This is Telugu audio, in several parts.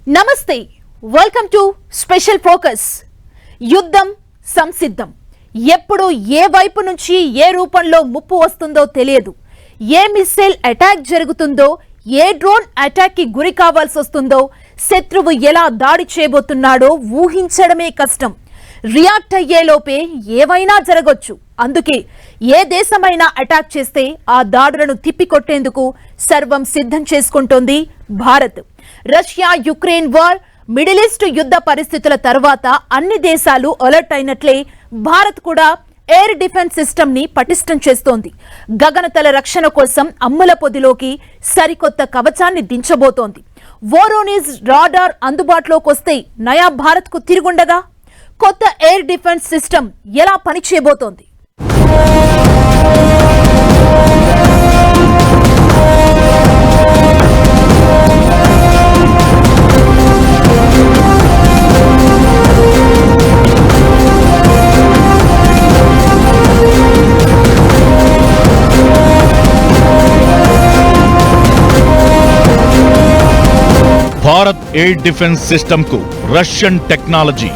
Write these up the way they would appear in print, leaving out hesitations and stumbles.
నమస్తే, వెల్కమ్ టు స్పెషల్ ఫోకస్. యుద్ధం సంసిద్ధం. ఎప్పుడు ఏ వైపు నుంచి ఏ రూపంలో ముప్పు వస్తుందో తెలియదు. ఏ మిస్సైల్ అటాక్ జరుగుతుందో, ఏ డ్రోన్ అటాక్ కి గురి కావాల్సి వస్తుందో, శత్రువు ఎలా దాడి చేయబోతున్నాడో ఊహించడమే కష్టం. రియాక్ట్ అయ్యేలోపే ఏవైనా జరగొచ్చు. అందుకే ఏ దేశమైనా అటాక్ చేస్తే ఆ దాడులను తిప్పికొట్టేందుకు సర్వం సిద్ధం చేసుకుంటోంది Bharat. Russia Ukraine war, middle east యుద్ధ పరిస్థితుల తర్వాత అన్ని దేశాలు అలర్ట్ అయినట్లే భారత్ కూడా ఎయిర్ డిఫెన్స్ సిస్టమ్ ని పటిష్టం చేస్తోంది. గగనతల రక్షణ కోసం అమ్ముల పొదిలోకి సరికొత్త కవచాన్ని దించబోతోంది. వోరోనిజ్ రాడార్ అందుబాటులోకి వస్తే నయా భారత్ కు తిరుగుండగా కొత్త ఎయిర్ డిఫెన్స్ సిస్టమ్ ఎలా పనిచేయబోతోంది? భారత్ ఎయిర్ డిఫెన్స్ సిస్టమ్ కు రష్యన్ టెక్నాలజీ.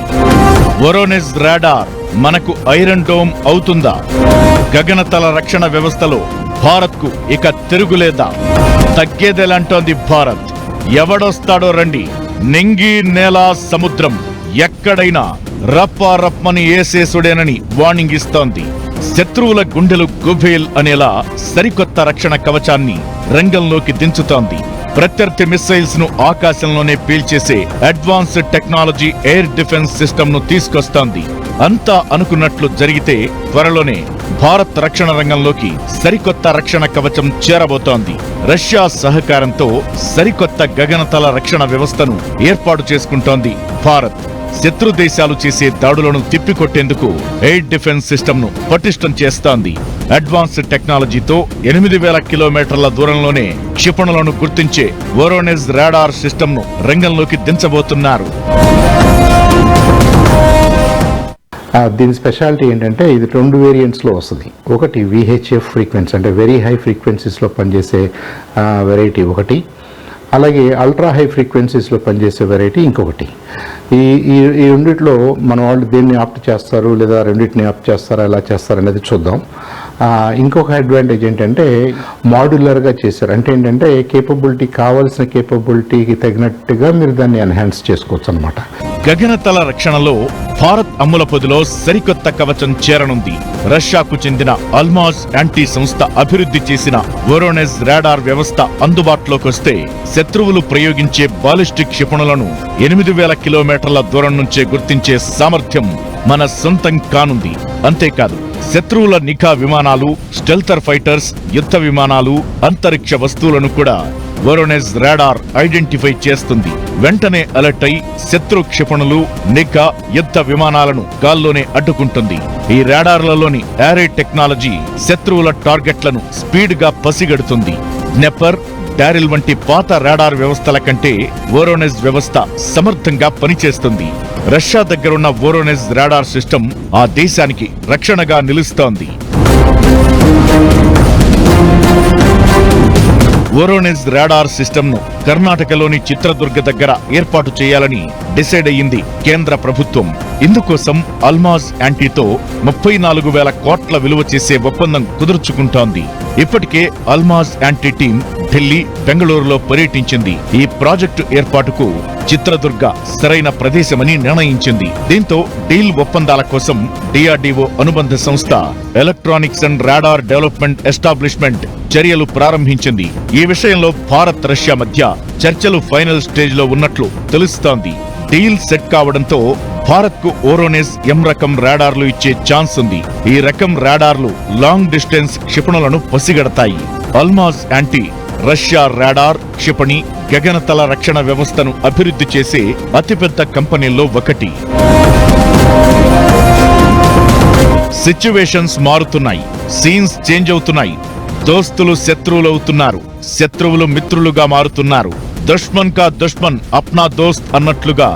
వోరోనిజ్ రాడార్ మనకు ఐరన్ డోమ్ అవుతుందా? గగనతల రక్షణ వ్యవస్థలో భారత్ కు ఇక తిరుగులేదా? తగ్గేదేలంటోంది భారత్. ఎవడొస్తాడో రండి, నింగి నేల సముద్రం ఎక్కడైనా రప్పారప్పని ఏసేసుడేనని వార్నింగ్ ఇస్తోంది. శత్రువుల గుండెలు గుబేల్ అనేలా సరికొత్త రక్షణ కవచాన్ని రంగంలోకి దించుతోంది. ప్రత్యర్థి మిస్సైల్స్ ను ఆకాశంలోనే పీల్చేసే advanced technology air defence system ను తీసుకొస్తోంది. అంతా అనుకున్నట్లు జరిగితే త్వరలోనే భారత్ రక్షణ రంగంలోకి సరికొత్త రక్షణ కవచం చేరబోతోంది. రష్యా సహకారంతో సరికొత్త గగనతల రక్షణ వ్యవస్థను ఏర్పాటు చేసుకుంటోంది భారత్. శత్రు దేశాలు చేసే దాడులను తిప్పికొట్టేందుకు ఎయిర్ డిఫెన్స్ సిస్టమ్ ను పటిష్టం చేస్తోంది. అడ్వాన్స్డ్ టెక్నాలజీతో 8000 కిలోమీటర్ల దూరంలోనే క్షిపణులను గుర్తించే వోరోనిజ్ రాడార్ సిస్టమ్ ను రంగంలోకి దించబోతున్నారు. దీని స్పెషాలిటీ ఏంటంటే ఇది 2 వేరియంట్స్లో వస్తుంది. ఒకటి VHF ఫ్రీక్వెన్సీ అంటే వెరీ హై ఫ్రీక్వెన్సీస్లో పనిచేసే వెరైటీ ఒకటి, అలాగే అల్ట్రా హై ఫ్రీక్వెన్సీస్లో పనిచేసే వెరైటీ ఇంకొకటి. ఈ రెండిట్లో మన వాళ్ళు దేన్ని ఆప్ట్ చేస్తారు లేదా రెండింటిని ఆప్ట్ చేస్తారా ఎలా చేస్తారు అనేది చూద్దాం. ఇంకొక అడ్వాంటేజ్ ఏంటంటే మాడ్యులర్గా చేశారు. అంటే ఏంటంటే కేపబిలిటీ కావాల్సిన కేపబిలిటీకి తగినట్టుగా మీరు దాన్ని ఎన్హాన్స్ చేసుకోవచ్చు అనమాట. గగనతల రక్షణలో భారత్ అమ్ముల పొదిలో సరికొత్త కవచం చేరనుంది. రష్యాకు చెందిన అల్మాజ్ యాంటీ సంస్థ అభివృద్ధి చేసిన వోరోనిజ్ రాడార్ వ్యవస్థ అందుబాటులోకి వస్తే శత్రువులు ప్రయోగించే బాలిస్టిక్ క్షిపణులను 8000 కిలోమీటర్ల దూరం నుంచే గుర్తించే సామర్థ్యం మన సొంతం కానుంది. అంతేకాదు, శత్రువుల నిఘా విమానాలు, స్టెల్తర్ ఫైటర్స్, యుద్ధ విమానాలు, అంతరిక్ష వస్తువులను కూడా వోరోనిజ్ రాడార్ ఐడెంటిఫై చేస్తుంది. వెంటనే అలర్ట్ అయి శత్రు క్షిపణులు, నిఘా, యుద్ధ విమానాలను గాల్లోనే అడ్డుకుంటుంది. ఈ రాడార్లలోని యారే టెక్నాలజీ శత్రువుల టార్గెట్లను స్పీడ్ గా పసిగడుతుంది. నెపర్, డారిల్ వంటి పాత రాడార్ వ్యవస్థల కంటే వోరోనిజ్ వ్యవస్థ సమర్థంగా పనిచేస్తుంది. రష్యా దగ్గరున్న వోరోనిజ్ రాడార్ సిస్టమ్ ఆ దేశానికి రక్షణగా నిలుస్తోంది. వోరోనిజ్ రాడార్ సిస్టమ్ ను కర్ణాటకలోని చిత్రదుర్గ దగ్గర ఏర్పాటు చేయాలని డిసైడ్ అయ్యింది కేంద్ర ప్రభుత్వం. ఇందుకోసం అల్మాజ్ యాంటీతో 34,000 కోట్ల విలువ చేసే ఒప్పందం కుదుర్చుకుంటోంది. ఇప్పటికే అల్మాజ్ యాంటీ టీం ఢిల్లీ, బెంగళూరులో పర్యటించింది. ఈ ప్రాజెక్టు ఏర్పాటుకు చిత్రదుర్గ సరైన ప్రదేశమని నిర్ణయించింది. దీంతో డీల్ ఒప్పందాల కోసం DRDO అనుబంధ సంస్థ electronics and radar development establishment చర్యలు ప్రారంభించింది. ఈ విషయంలో భారత్, రష్యా మధ్య చర్చలు ఫైనల్ స్టేజ్ లో ఉన్నట్లు తెలుస్తోంది. డీల్ సెట్ కావడంతో భారత్ కు వోరోనిజ్ M రకం రాడార్లు ఇచ్చే ఛాన్స్ ఉంది. ఈ రకం రాడార్లు లాంగ్ డిస్టెన్స్ క్షిపణులను పసిగడతాయి. అల్మాజ్ యాంటీ రష్యా రాడార్, క్షిపణి, గగనతల రక్షణ వ్యవస్థను అభివృద్ధి చేసే అతిపెద్ద కంపెనీల్లో ఒకటి. సిచ్యువేషన్స్ మారుతున్నాయి, సీన్స్ చేంజ్ అవుతున్నాయి. దోస్తులు శత్రువులవుతున్నారు, శత్రువులు మిత్రులుగా మారుతున్నారు. దుష్మన్ కా దుష్మన్ అప్నా దోస్త్ అన్నట్లుగా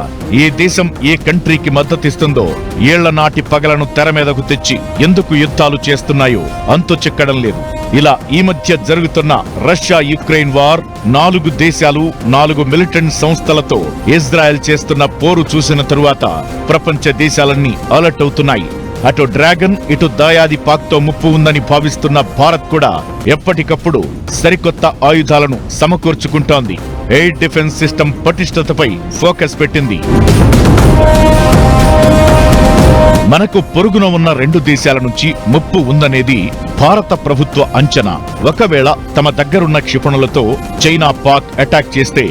ఏ దేశం ఏ కంట్రీకి మద్దతిస్తుందో ఏళ్ల నాటి పగలను తెర మీదకు తెచ్చి ఎందుకు యుద్ధాలు చేస్తున్నాయో అంతు చిక్కడం లేదు. ఇలా ఈ మధ్య జరుగుతున్న రష్యా యుక్రెయిన్ వార్, 4 దేశాలు 4 మిలిటెంట్ సంస్థలతో ఇజ్రాయెల్ చేస్తున్న పోరు చూసిన తరువాత ప్రపంచ దేశాలన్నీ అలర్ట్ అవుతున్నాయి. అటు డ్రాగన్, ఇటు దాయాది పాక్తో ముప్పు ఉందని భావిస్తున్న భారత్ కూడా ఎప్పటికప్పుడు సరికొత్త ఆయుధాలను సమకూర్చుకుంటోంది. ఎయిర్ డిఫెన్స్ సిస్టమ్ పటిష్టతపై ఫోకస్ పెట్టింది. మనకు పొరుగున ఉన్న 2 దేశాల నుంచి ముప్పు ఉందనేది భారత ప్రభుత్వ అంచనా. ఒకవేళ తమ దగ్గరున్న క్షిపణులతో చైనా, పాక్ అటాక్ చేస్తే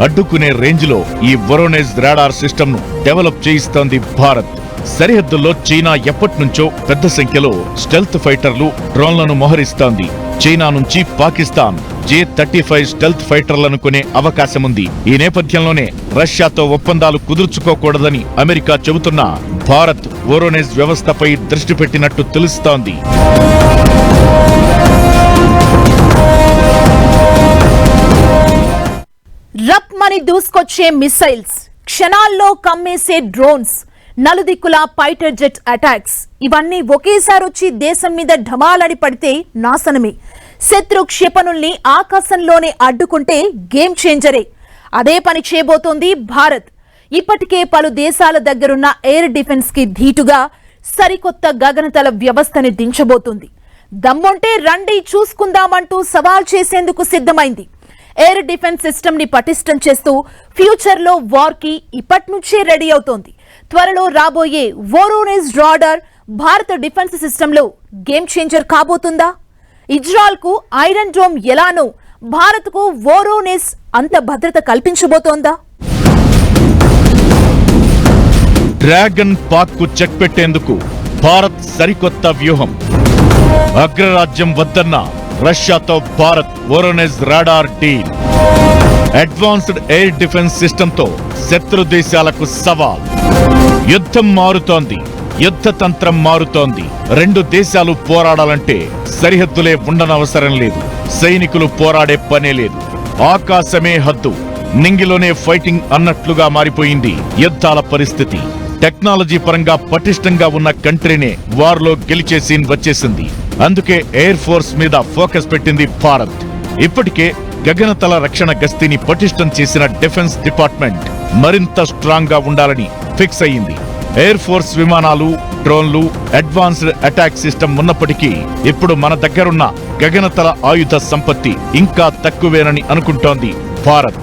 అడ్డుకునే రేంజ్లో ఈ వొరోనెజ్ రాడార్ సిస్టమ్ను డెవలప్ చేయిస్తోంది భారత్. సరిహద్దుల్లో చైనా ఎప్పటినుంచో పెద్ద సంఖ్యలో స్టెల్త్ ఫైటర్లు, డ్రోన్లను మోహరిస్తోంది. చైనా నుంచి పాకిస్తాన్ J-35 స్టెల్త్ ఫైటర్లను కొనే అవకాశముంది. ఈ నేపథ్యంలోనే రష్యాతో ఒప్పందాలు కుదుర్చుకోకూడదని అమెరికా చెబుతున్నా భారత్ వొరోనెజ్ వ్యవస్థపై దృష్టి పెట్టినట్టు తెలుస్తోంది. రప్మని దూసుకొచ్చే మిసైల్స్, క్షణాల్లో కమ్మేసే డ్రోన్స్, నలుదిక్కుల ఫైటర్ జెట్ అటాక్స్, ఇవన్నీ ఒకేసారి వచ్చి దేశం మీద ఢమాలని పడితే నాశనమే. శత్రు క్షిపణుల్ని ఆకాశంలోనే అడ్డుకుంటే గేమ్ చేంజరే. అదే పని చేయబోతోంది భారత్. ఇప్పటికే పలు దేశాల దగ్గరున్న ఎయిర్ డిఫెన్స్ కి ధీటుగా సరికొత్త గగనతల వ్యవస్థని దించబోతుంది. దమ్ముంటే రండి చూసుకుందామంటూ సవాల్ చేసేందుకు సిద్ధమైంది. ఎయిర్ డిఫెన్స్ సిస్టమ్ ని పటిష్టం చేస్తూ ఫ్యూచర్ లో వార్ కి ఇప్పటి నుంచే రెడీ అవుతోంది. త్వరలో రాబోయే వొరోనెజ్ రాడార్ భారత డిఫెన్స్ సిస్టమ్ లో గేమ్ చేంజర్ కాబోతుందా? ఇజ్రాయెల్ కు ఐరన్ డోమ్ ఎలానో భారత్ కు వొరోనెజ్ అంత భద్రత కల్పించబోతోందా? డ్రాగన్, పాక్ కు చెక్ పెట్టేందుకు భారత్ సరికొత్త వ్యూహం. అగ్రరాజ్యం వద్దన్న రష్యాతో Bharat Voronezh radar deal. Advanced air defence సిస్టంతో శత్రు దేశాలకు సవాల్. యుద్ధం మారుతోంది, యుద్ధ తంత్రం మారుతోంది. 2 దేశాలు పోరాడాలంటే సరిహద్దులే ఉండనవసరం లేదు. సైనికులు పోరాడే పనే లేదు. ఆకాశమే హద్దు, నింగిలోనే ఫైటింగ్ అన్నట్లుగా మారిపోయింది యుద్ధాల పరిస్థితి. టెక్నాలజీ పరంగా పటిష్టంగా ఉన్న కంట్రీనే వార్లో గెలిచే సీన్ వచ్చేసింది. అందుకే ఎయిర్ ఫోర్స్ మీద ఫోకస్ పెట్టింది భారత్. ఇప్పటికే గగనతల రక్షణ గస్తీని పటిష్టం చేసిన డిఫెన్స్ డిపార్ట్మెంట్ మరింత స్ట్రాంగ్ గా ఉండాలని ఫిక్స్ అయ్యింది. ఎయిర్ ఫోర్స్ విమానాలు, డ్రోన్లు, అడ్వాన్స్డ్ అటాక్ సిస్టమ్ ఉన్నప్పటికీ ఇప్పుడు మన దగ్గరున్న గగనతల ఆయుధ సంపత్తి ఇంకా తక్కువేనని అనుకుంటోంది భారత్.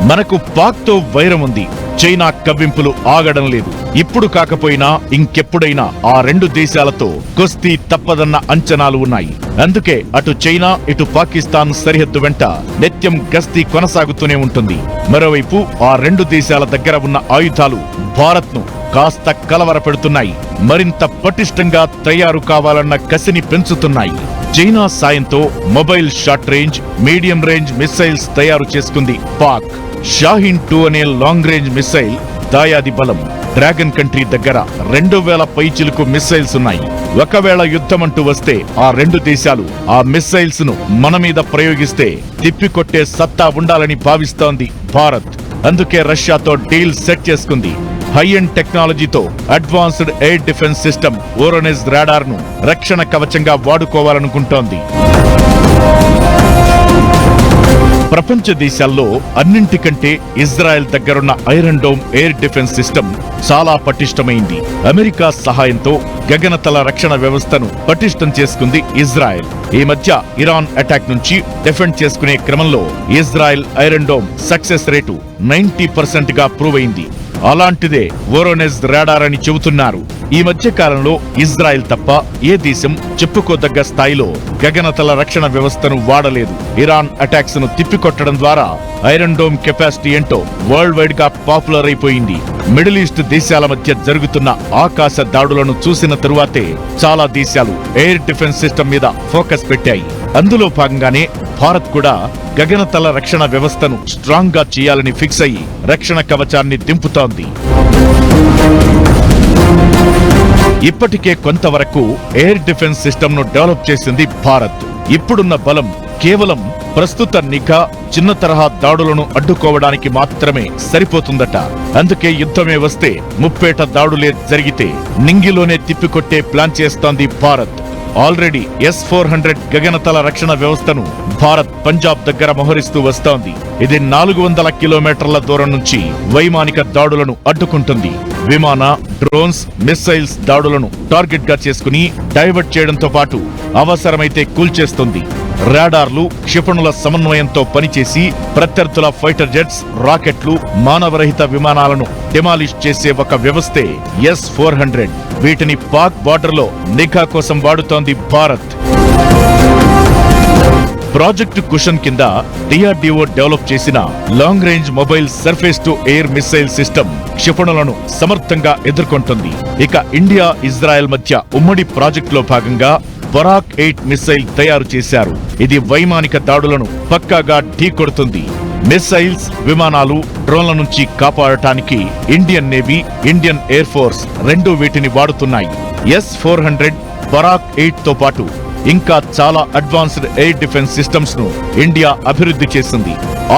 మనకు పాక్తో వైరం ఉంది. చైనా కవ్వింపులు ఆగడం లేదు. ఇప్పుడు కాకపోయినా ఇంకెప్పుడైనా ఆ 2 దేశాలతో కుస్తీ తప్పదన్న అంచనాలు ఉన్నాయి. అందుకే అటు చైనా, ఇటు పాకిస్తాన్ సరిహద్దు వెంట నిత్యం గస్తీ కొనసాగుతూనే ఉంటుంది. మరోవైపు ఆ 2 దేశాల దగ్గర ఉన్న ఆయుధాలు భారత్ను కాస్త కలవరపెడుతున్నాయి. మరింత పటిష్టంగా తయారు కావాలన్న కసిని పెంచుతున్నాయి. చైనా సాయంతో mobile short range, medium range missiles తయారు చేసుకుంది పాక్. షాహీన్ 2 అనే లాంగ్ రేంజ్ మిసైల్ దాయాది బలం. డ్రాగన్ కంట్రీ దగ్గర 2000 పైచిలుకు మిసైల్స్ ఉన్నాయి. ఒకవేళ యుద్ధమంటూ వస్తే ఆ 2 దేశాలు ఆ మిసైల్స్ ను మన మీద ప్రయోగిస్తే తిప్పికొట్టే సత్తా ఉండాలని భావిస్తోంది భారత్. అందుకే రష్యాతో డీల్ సెట్ చేసుకుంది. హై ఎండ్ టెక్నాలజీతో advanced air defence system Voronezh radar ను రక్షణ కవచంగా వాడుకోవాలనుకుంటోంది. ప్రపంచ దేశాల్లో అన్నింటికంటే ఇజ్రాయెల్ దగ్గరున్న iron dome air defence system చాలా పటిష్టమైంది. అమెరికా సహాయంతో గగనతల రక్షణ వ్యవస్థను పటిష్టం చేసుకుంది ఇజ్రాయెల్. ఈ మధ్య ఇరాన్ అటాక్ నుంచి డిఫెండ్ చేసుకునే క్రమంలో Israel iron dome success rate 90% గా ప్రూవ్ అయింది. అలాంటిదే వొరోనెజ్ రాడార్ అని చెబుతున్నారు. ఈ మధ్య కాలంలో ఇజ్రాయెల్ తప్ప ఏ దేశం చెప్పుకోదగ్గ స్థాయిలో గగనతల రక్షణ వ్యవస్థను వాడలేదు. ఇరాన్ అటాక్స్ ను తిప్పికొట్టడం ద్వారా ఐరన్ డోమ్ కెపాసిటీ ఏంటో వరల్డ్ వైడ్ గా పాపులర్ అయిపోయింది. మిడిల్ ఈస్ట్ దేశాల మధ్య జరుగుతున్న ఆకాశ దాడులను చూసిన తరువాతే చాలా దేశాలు ఎయిర్ డిఫెన్స్ సిస్టమ్ మీద ఫోకస్ పెట్టాయి. అందులో భాగంగానే భారత్ కూడా గగనతల రక్షణ వ్యవస్థను స్ట్రాంగ్ గా చేయాలని ఫిక్స్ అయ్యి రక్షణ కవచాన్ని దింపుతోంది. ఇప్పటికే కొంతవరకు ఎయిర్ డిఫెన్స్ సిస్టమ్ ను డెవలప్ చేసింది భారత్. ఇప్పుడున్న బలం కేవలం ప్రస్తుత నిఘా చిన్న తరహా దాడులను అడ్డుకోవడానికి మాత్రమే సరిపోతుందట. అందుకే యుద్ధమే వస్తే ముప్పేట దాడులే జరిగితే నింగిలోనే తిప్పికొట్టే ప్లాన్ చేస్తోంది భారత్. ఆల్రెడీ S-400 గగనతల రక్షణ వ్యవస్థను భారత్ పంజాబ్ దగ్గర మోహరిస్తూ వస్తోంది. ఇది 400 కిలోమీటర్ల దూరం నుంచి వైమానిక దాడులను అడ్డుకుంటుంది. విమాన, డ్రోన్స్, మిస్సైల్స్ దాడులను టార్గెట్ గా చేసుకుని డైవర్ట్ చేయడంతో పాటు అవసరమైతే కూల్చేస్తుంది. రాడార్లు, క్షిపణుల సమన్వయంతో పనిచేసి ప్రత్యర్థుల ఫైటర్ జెట్స్, రాకెట్లు, మానవరహిత విమానాలను డిమాలిష్ చేసే ఒక వ్యవస్థే S-400. వీటిని పాక్ బార్డర్లో నిఘా కోసం వాడుతోంది భారత్. ప్రాజెక్టు కుషన్ కింద DRDO డెవలప్ చేసిన long range mobile surface to air missile system క్షిపణులను సమర్థంగా ఎదుర్కొంటుంది. ఇక ఇండియా, ఇజ్రాయెల్ మధ్య ఉమ్మడి ప్రాజెక్టులో భాగంగా బరాక్ 8 మిస్సైల్ తయారు చేశారు. ఇది వైమానిక దాడులను పక్కాగా ఢీకొడుతుంది. మిస్సైల్స్, విమానాలు, డ్రోన్ల నుంచి కాపాడటానికి Indian navy, Indian air force రెండూ వీటిని వాడుతున్నాయి. S-400, బరాక్ 8 తో పాటు ఇంకా చాలా అడ్వాన్స్డ్ ఎయిర్ డిఫెన్స్ సిస్టమ్స్ ను ఇండియా అభివృద్ధి చేసింది.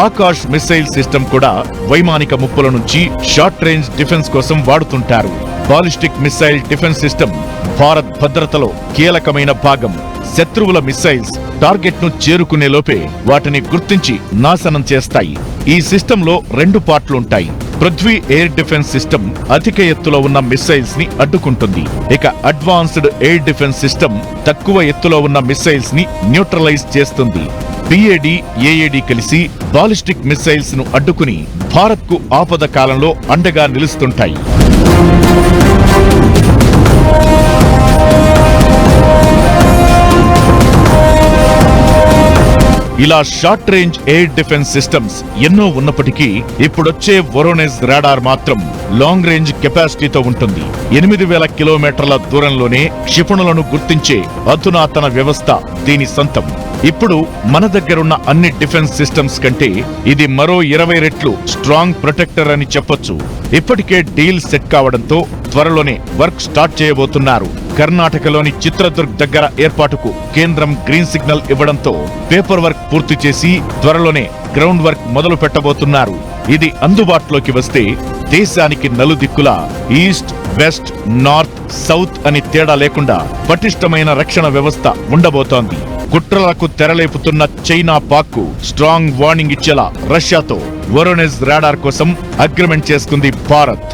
ఆకాష్ మిస్సైల్ సిస్టమ్ కూడా వైమానిక ముప్పుల నుంచి షార్ట్ రేంజ్ డిఫెన్స్ కోసం వాడుతుంటారు. Ballistic missile defence system Bharat భద్రతలో కీలకమైన భాగం. శత్రువుల మిస్సైల్స్ టార్గెట్ ను చేరుకునే లోపే వాటిని గుర్తించి నాశనం చేస్తాయి. ఈ సిస్టంలో 2 పార్ట్లుంటాయి. పృథ్వీ ఎయిర్ డిఫెన్స్ సిస్టమ్ అధిక ఎత్తులో ఉన్న మిస్సైల్స్ ని అడ్డుకుంటుంది. ఇక అడ్వాన్స్డ్ ఎయిర్ డిఫెన్స్ సిస్టమ్ తక్కువ ఎత్తులో ఉన్న మిస్సైల్స్ ని న్యూట్రలైజ్ చేస్తుంది. PAD, AAD కలిసి బాలిస్టిక్ మిస్సైల్స్ ను అడ్డుకుని భారత్ కు ఆపద కాలంలో అండగా నిలుస్తుంటాయి. ఇలా short range air defence systems ఎన్నో ఉన్నప్పటికీ ఇప్పుడొచ్చే వొరోనెజ్ రాడార్ మాత్రం లాంగ్ రేంజ్ కెపాసిటీతో ఉంటుంది. 8000 కిలోమీటర్ల దూరంలోనే క్షిపణులను గుర్తించే అధునాతన వ్యవస్థ దీని సొంతం. ఇప్పుడు మన దగ్గరున్న అన్ని డిఫెన్స్ సిస్టమ్స్ కంటే ఇది మరో 20 రెట్లు స్ట్రాంగ్ ప్రొటెక్టర్ అని చెప్పొచ్చు. ఇప్పటికే డీల్ సెట్ కావడంతో త్వరలోనే వర్క్ స్టార్ట్ చేయబోతున్నారు. కర్ణాటకలోని చిత్రదుర్గ్ దగ్గర ఏర్పాటుకు కేంద్రం గ్రీన్ సిగ్నల్ ఇవ్వడంతో పేపర్ వర్క్ పూర్తి చేసి త్వరలోనే గ్రౌండ్ వర్క్ మొదలు పెట్టబోతున్నారు. ఇది అందుబాటులోకి వస్తే దేశానికి నలుదిక్కులా ఈస్ట్, వెస్ట్, నార్త్, సౌత్ అని తేడా లేకుండా పటిష్టమైన రక్షణ వ్యవస్థ ఉండబోతోంది. కుట్రలకు తెరలేపుతున్న చైనా, పాక్కు స్ట్రాంగ్ వార్నింగ్ ఇచ్చేలా రష్యాతో వొరోనెజ్ రాడార్ కోసం అగ్రిమెంట్ చేసుకుంది భారత్.